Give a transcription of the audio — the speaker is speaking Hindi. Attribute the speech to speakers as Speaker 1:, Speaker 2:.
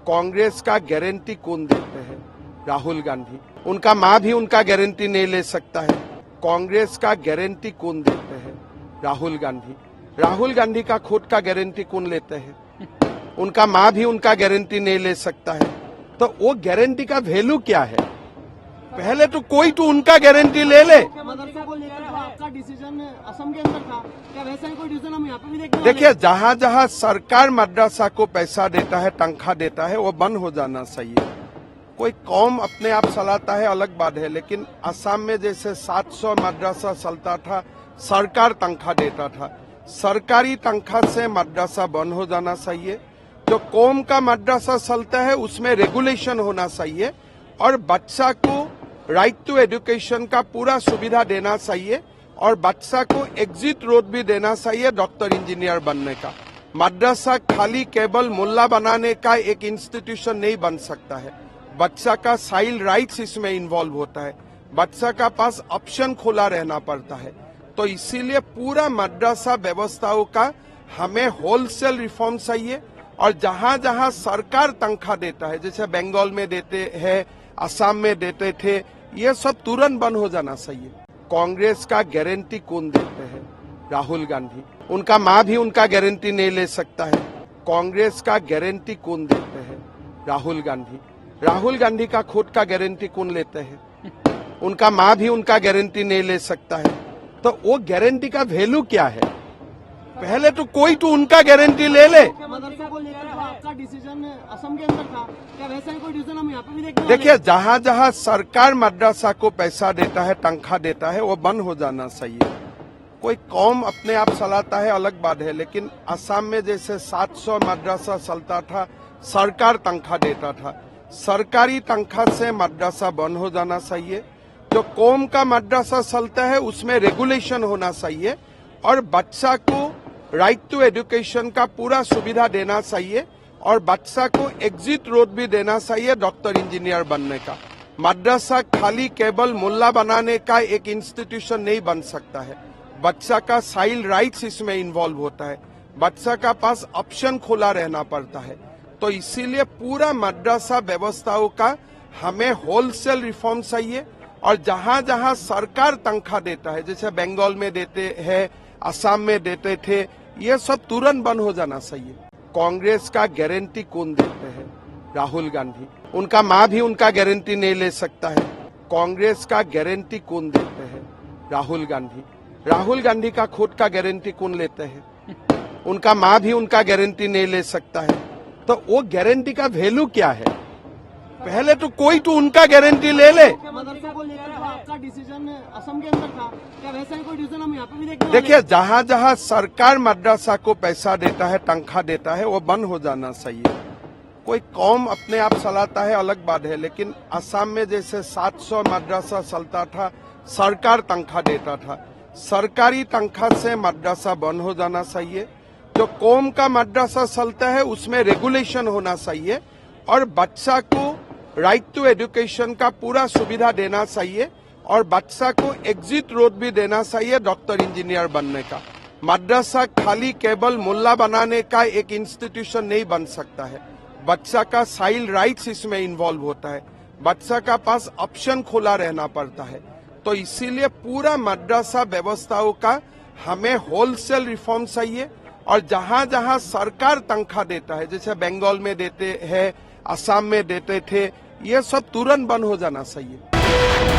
Speaker 1: कांग्रेस का गारंटी कौन देते हैं? राहुल गांधी। उनका माँ भी उनका गारंटी नहीं ले सकता है। कांग्रेस का गारंटी कौन देते हैं? राहुल गांधी। राहुल गांधी का खुद का गारंटी कौन लेते हैं? उनका माँ भी उनका गारंटी नहीं ले सकता है। तो वो गारंटी का वैल्यू क्या है? पहले तो कोई तो उनका गारंटी ले ले।
Speaker 2: मदरसा को लेकर जो आपका डिसीजन असम के अंदर था, क्या वैसा ही कोई डिसीजन हम यहाँ पे भी देखने
Speaker 1: देखिए, जहाँ जहाँ सरकार मदरसा को पैसा देता है, तनख्वाह देता है, वो बंद हो जाना चाहिए। कोई कौम अपने आप चलाता है अलग बात है, लेकिन असम में जैसे 700 मदरसा चलता था, सरकार तनख्वाह देता था। सरकारी तनख्वाह से मदरसा बंद हो जाना चाहिए। जो कौम का मदरसा चलता है उसमें रेगुलेशन होना चाहिए और बच्चा को राइट टू एजुकेशन का पूरा सुविधा देना चाहिए और बच्चा को एग्जिट रोड भी देना चाहिए डॉक्टर इंजीनियर बनने का। मदरसा खाली केवल मुल्ला बनाने का एक इंस्टीट्यूशन नहीं बन सकता है। बच्चा का चाइल्ड राइट्स इसमें इन्वॉल्व होता है। बच्चा का पास ऑप्शन खुला रहना पड़ता है। तो इसीलिए पूरा मदरसा व्यवस्थाओं का हमें होलसेल रिफॉर्म चाहिए और जहां जहां सरकार तनख्वाह देता है, जैसे बंगाल में देते हैं, असम में देते थे, ये सब तुरंत बंद हो जाना चाहिए। कांग्रेस का गारंटी कौन देते हैं? राहुल गांधी। उनका माँ भी उनका गारंटी नहीं ले सकता है। कांग्रेस का गारंटी कौन देते हैं? राहुल गांधी। राहुल गांधी का खुद का गारंटी कौन लेते हैं? उनका माँ भी उनका गारंटी नहीं ले सकता है। तो वो गारंटी का वैल्यू क्या है? पहले तो कोई तो उनका गारंटी ले ले।
Speaker 2: मदरसा को लेकर जो आपका डिसीजन असम के अंदर था, क्या वैसा ही कोई डिसीजन हम यहाँ पे भी देखने
Speaker 1: देखिए, जहाँ जहाँ सरकार मदरसा को पैसा देता है, तनख्वाह देता है, वो बंद हो जाना चाहिए। कोई कौम अपने आप चलाता है अलग बात है, लेकिन असम में जैसे 700 मदरसा चलता था, सरकार तनख्वाह देता था। सरकारी तनख्वाह से मदरसा बंद हो जाना चाहिए। जो कौम का मदरसा चलता है उसमें रेगुलेशन होना चाहिए और बच्चा को राइट टू एजुकेशन का पूरा सुविधा देना चाहिए और बच्चा को एग्जिट रोड भी देना चाहिए डॉक्टर इंजीनियर बनने का। मदरसा खाली केवल मुल्ला बनाने का एक इंस्टीट्यूशन नहीं बन सकता है। बच्चा का चाइल्ड राइट्स इसमें इन्वॉल्व होता है। बच्चा का पास ऑप्शन खुला रहना पड़ता है। तो इसीलिए पूरा मदरसा व्यवस्थाओं का हमें होलसेल रिफॉर्म चाहिए और जहां जहां सरकार तनख्वाह देता है, जैसे बंगाल में देते हैं, असम में देते थे, ये सब तुरंत बंद हो जाना चाहिए। कांग्रेस का गारंटी कौन देते हैं? राहुल गांधी। उनका माँ भी उनका गारंटी नहीं ले सकता है। कांग्रेस का गारंटी कौन देते हैं? राहुल गांधी। राहुल गांधी का खुद का गारंटी कौन लेते हैं? उनका माँ भी उनका गारंटी नहीं ले सकता है। तो वो गारंटी का वैल्यू क्या है? पहले तो कोई तो उनका गारंटी ले ले।
Speaker 2: मदरसा को लेकर जो आपका डिसीजन असम के अंदर था, क्या वैसा ही कोई डिसीजन हम यहाँ पे भी देखने
Speaker 1: देखिए, जहाँ जहाँ सरकार मदरसा को पैसा देता है, तनख्वाह देता है, वो बंद हो जाना चाहिए। कोई कौम अपने आप चलाता है अलग बात है, लेकिन असम में जैसे 700 मदरसा चलता था, सरकार तनख्वाह देता था। सरकारी तनख्वाह से मदरसा बंद हो जाना चाहिए। जो कौम का मदरसा चलता है उसमें रेगुलेशन होना चाहिए और बच्चा को राइट टू एजुकेशन का पूरा सुविधा देना चाहिए और बच्चा को एग्जिट रोड भी देना चाहिए डॉक्टर इंजीनियर बनने का। मदरसा खाली केवल मुल्ला बनाने का एक इंस्टीट्यूशन नहीं बन सकता है। बच्चा का चाइल्ड राइट्स इसमें इन्वॉल्व होता है। बच्चा का पास ऑप्शन खुला रहना पड़ता है। तो इसीलिए पूरा मदरसा व्यवस्थाओं का हमें होलसेल रिफॉर्म चाहिए और जहां जहां सरकार तनख्वाह देता है, जैसे बंगाल में देते हैं, असम में देते थे, ये सब तुरंत बंद हो जाना चाहिए।